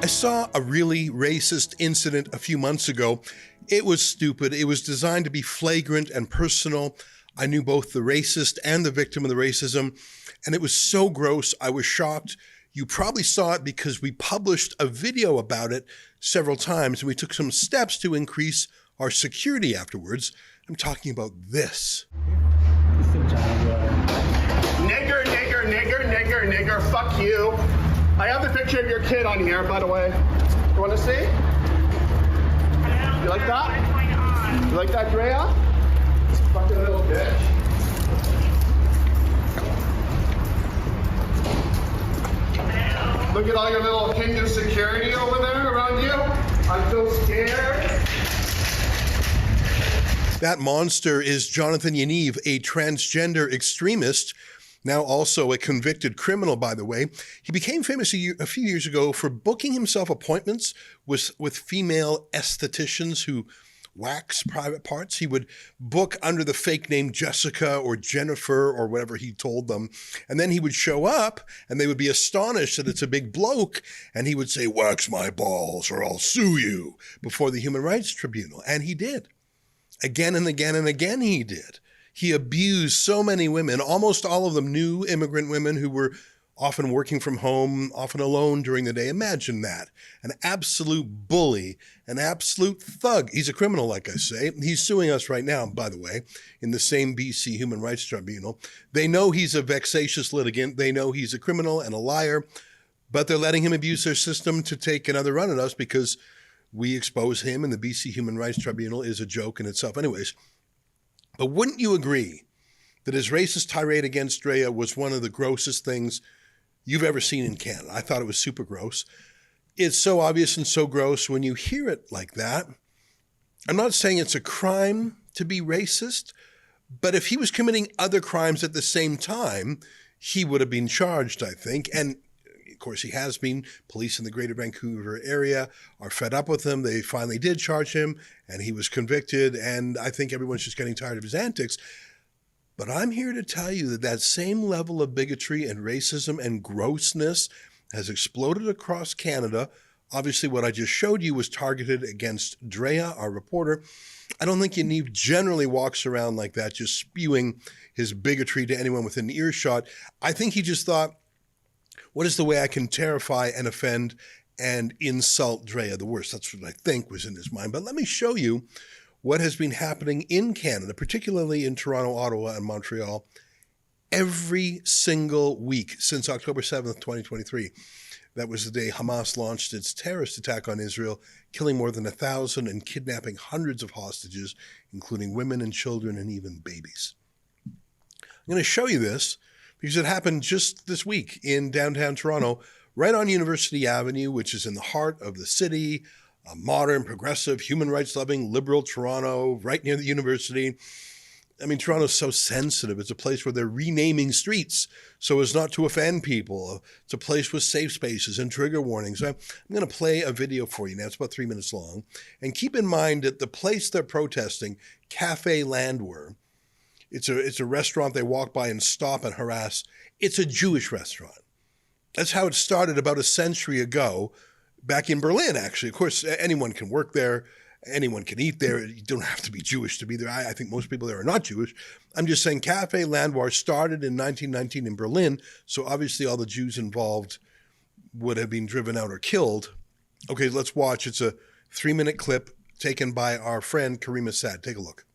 saw a really racist incident a few months ago. It was stupid. It was designed to be flagrant and personal. I knew both the racist and the victim of the racism, and it was so gross. I was shocked. You probably saw it because we published a video about it several times, and we took some steps to increase our security afterwards. I'm talking about this. Nigger, nigger, nigger, nigger, nigger, fuck you. I have the picture of your kid on here, by the way. You want to see? You like that? You like that, Drea? Fucking little bitch. Look at all your little Hindu security over there around you. I'm so scared. That monster is Jonathan Yaniv, a transgender extremist, now also a convicted criminal, by the way. He became famous a few years ago for booking himself appointments with female estheticians who wax private parts. He would book under the fake name Jessica or Jennifer or whatever he told them. And then he would show up and they would be astonished that it's a big bloke. And he would say, "Wax my balls or I'll sue you," before the Human Rights Tribunal. And he did. Again and again and again he did. He abused so many women, almost all of them new immigrant women who were often working from home, often alone during the day. Imagine that. An absolute bully, an absolute thug. He's a criminal, like I say. He's suing us right now, by the way, in the same BC Human Rights Tribunal. They know he's a vexatious litigant. They know he's a criminal and a liar, but they're letting him abuse their system to take another run at us because we expose him, and the BC Human Rights Tribunal is a joke in itself. Anyways, but wouldn't you agree that his racist tirade against Drea was one of the grossest things you've ever seen in Canada? I thought it was super gross. It's so obvious and so gross when you hear it like that. I'm not saying it's a crime to be racist, but if he was committing other crimes at the same time, he would have been charged, I think. And of course, he has been. Police in the Greater Vancouver area are fed up with him. They finally did charge him, and he was convicted. And I think everyone's just getting tired of his antics. But I'm here to tell you that that same level of bigotry and racism and grossness has exploded across Canada. Obviously, what I just showed you was targeted against Drea, our reporter. I don't think Yaniv generally walks around like that, just spewing his bigotry to anyone within earshot. I think he just thought, what is the way I can terrify and offend and insult Drea the worst? That's what I think was in his mind. But let me show you what has been happening in Canada, particularly in Toronto, Ottawa, and Montreal, every single week since October 7th, 2023. That was the day Hamas launched its terrorist attack on Israel, killing more than 1,000 and kidnapping hundreds of hostages, including women and children and even babies. I'm going to show you this because it happened just this week in downtown Toronto, right on University Avenue, which is in the heart of the city, a modern, progressive, human rights-loving, liberal Toronto, right near the university. I mean, Toronto's so sensitive. It's a place where they're renaming streets so as not to offend people. It's a place with safe spaces and trigger warnings. I'm going to play a video for you now. It's about 3 minutes long. And keep in mind that the place they're protesting, Cafe Landwehr, it's a restaurant they walk by and stop and harass. It's a Jewish restaurant. That's how it started about a century ago, back in Berlin, actually. Of course, anyone can work there. Anyone can eat there. You don't have to be Jewish to be there. I think most people there are not Jewish. I'm just saying Cafe Landwehr started in 1919 in Berlin, so obviously all the Jews involved would have been driven out or killed. Okay, let's watch. It's a 3-minute clip taken by our friend Karima Saad. Take a look.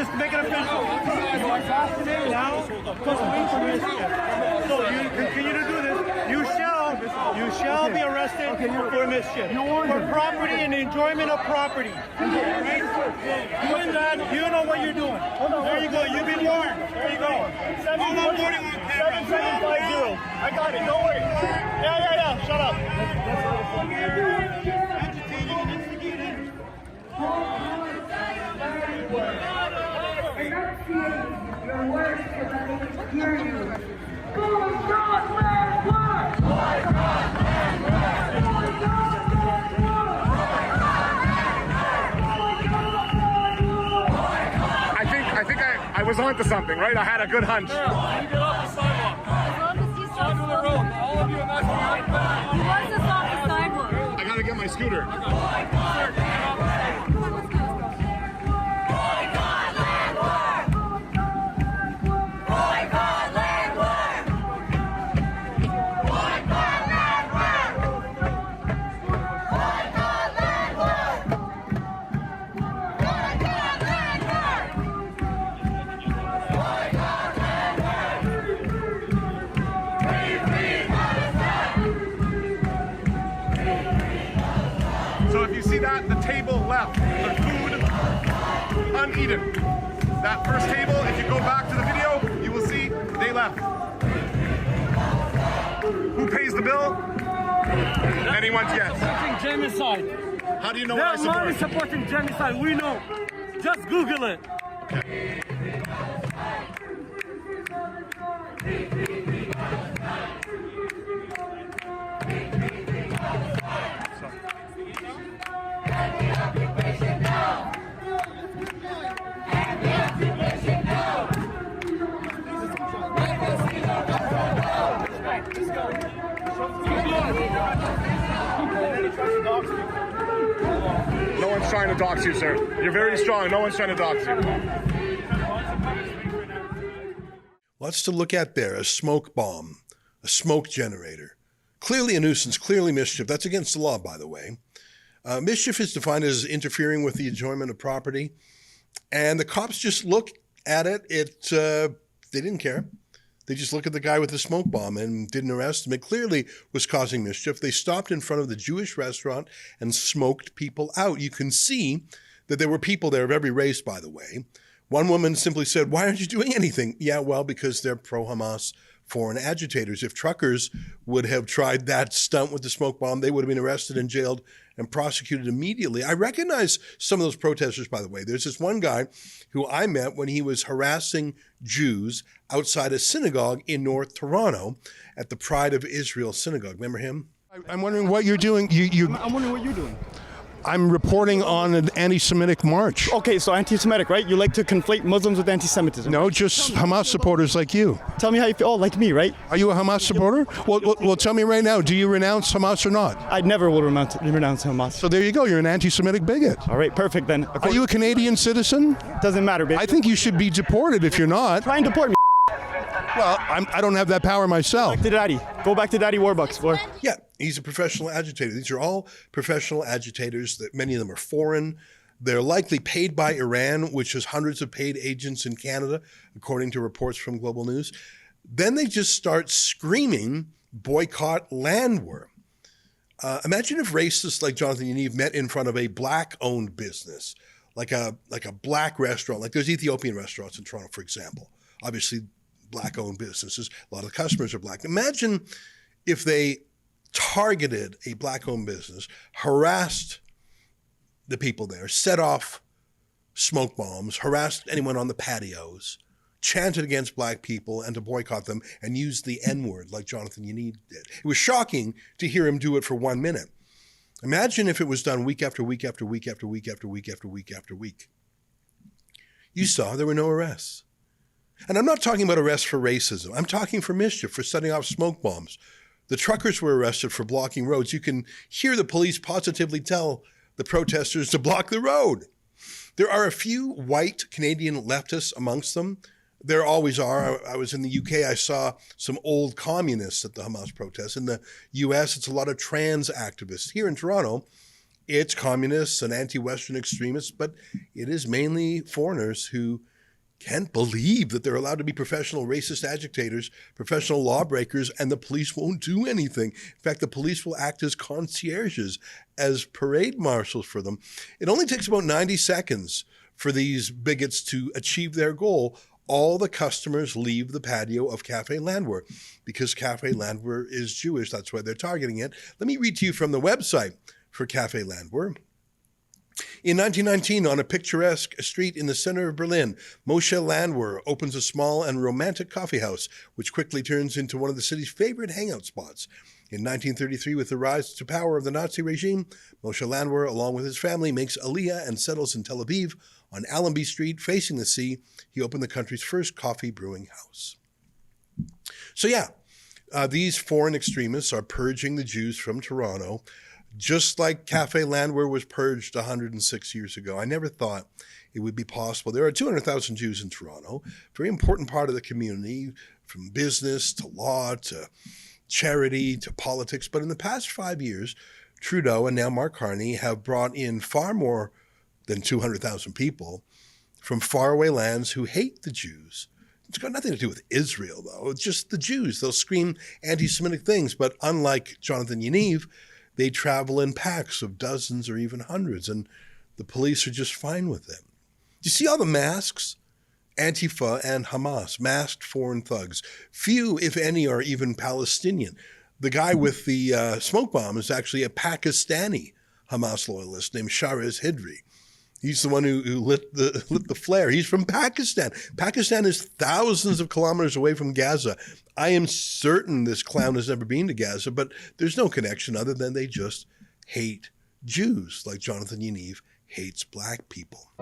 just make it official. Now, so you continue to do this. You shall be arrested for mischief, for property and enjoyment of property. Right? Doing that, you know what you're doing. There you go. You've been warned. There you go. 7750. I got it. Don't worry. Yeah. Shut up. Enunciate your words so that they can hear you. Boycott, land work! Boycott, land work! Boycott, land work! I think I was onto something, right? I had a good hunch. Get off the sidewalk. Onto the road. All of you in that sidewalk. He wants us off the sidewalk. I gotta get my scooter. So if you see that, the table left, the food uneaten. That first table, if you go back to the video, you will see they left. Who pays the bill? Anyone's guess. Supporting genocide. How do you know what I Their money support? supporting genocide. We know. Just Google it. No one's trying to dox you, sir. You're very strong. No one's trying to dox you. Lots to look at there. A smoke bomb, a smoke generator. Clearly a nuisance, clearly mischief. That's against the law, by the way. Mischief is defined as interfering with the enjoyment of property. And the cops just look at it. They didn't care. They just looked at the guy with the smoke bomb and didn't arrest him. It clearly was causing mischief. They stopped in front of the Jewish restaurant and smoked people out. You can see that there were people there of every race, by the way. One woman simply said, "Why aren't you doing anything?" Yeah, well, because they're pro-Hamas foreign agitators. If truckers would have tried that stunt with the smoke bomb, they would have been arrested and jailed and prosecuted immediately. I recognize some of those protesters, by the way. There's this one guy who I met when he was harassing Jews outside a synagogue in North Toronto at the Pride of Israel synagogue. Remember him? I'm wondering what you're doing. I'm wondering what you're doing. I'm reporting on an anti-Semitic march. Okay, so anti-Semitic, right? You like to conflate Muslims with anti-Semitism. No, just Hamas supporters like you. Tell me how you feel. Oh, like me, right? Are you a Hamas supporter? Well, tell me right now, do you renounce Hamas or not? I never will renounce Hamas. So there you go, you're an anti-Semitic bigot. All right, perfect then. Are you a Canadian citizen? Doesn't matter, baby. I think you should be deported if you're not. Try and deport me. Well, I don't have that power myself. To Daddy. Go back to Daddy Warbucks, boy. Yeah, he's a professional agitator. These are all professional agitators. That many of them are foreign. They're likely paid by Iran, which has hundreds of paid agents in Canada, according to reports from Global News. Then they just start screaming, boycott land war. Imagine if racists like Jonathan Yaniv met in front of a black-owned business, like a black restaurant, like there's Ethiopian restaurants in Toronto, for example. Obviously, black-owned businesses. A lot of the customers are black. Imagine if they targeted a black-owned business, harassed the people there, set off smoke bombs, harassed anyone on the patios, chanted against black people and to boycott them, and used the N-word like Jonathan Yaniv did. It was shocking to hear him do it for 1 minute. Imagine if it was done week after week after week after week after week after week after week. You saw there were no arrests. And I'm not talking about arrests for racism. I'm talking for mischief, for setting off smoke bombs. The truckers were arrested for blocking roads. You can hear the police positively tell the protesters to block the road. There are a few white Canadian leftists amongst them. There always are. I was in the UK. I saw some old communists at the Hamas protests. In the US, it's a lot of trans activists. Here in Toronto, it's communists and anti-Western extremists, but it is mainly foreigners who can't believe that they're allowed to be professional racist agitators, professional lawbreakers, and the police won't do anything. In fact, the police will act as concierges, as parade marshals for them. It only takes about 90 seconds for these bigots to achieve their goal. All the customers leave the patio of Cafe Landwehr because Cafe Landwehr is Jewish. That's why they're targeting it. Let me read to you from the website for Cafe Landwehr. In 1919, on a picturesque street in the center of Berlin, Moshe Landwehr opens a small and romantic coffee house, which quickly turns into one of the city's favorite hangout spots. In 1933, with the rise to power of the Nazi regime, Moshe Landwehr, along with his family, makes Aliyah and settles in Tel Aviv. On Allenby Street, facing the sea, he opened the country's first coffee brewing house. So these foreign extremists are purging the Jews from Toronto, just like Cafe Landwehr was purged 106 years ago. I never thought it would be possible. There are 200,000 Jews in Toronto, very important part of the community, from business to law to charity to politics. But in the past 5 years, Trudeau and now Mark Carney have brought in far more than 200,000 people from faraway lands who hate the Jews. It's got nothing to do with Israel, though. It's just the Jews. They'll scream anti-Semitic things. But unlike Jonathan Yaniv, they travel in packs of dozens or even hundreds, and the police are just fine with them. Do you see all the masks? Antifa and Hamas, masked foreign thugs. Few, if any, are even Palestinian. The guy with the smoke bomb is actually a Pakistani Hamas loyalist named Shariz Hidri. He's the one who lit the flare. He's from Pakistan. Pakistan is thousands of kilometers away from Gaza. I am certain this clown has never been to Gaza, but there's no connection other than they just hate Jews, like Jonathan Yaniv hates black people.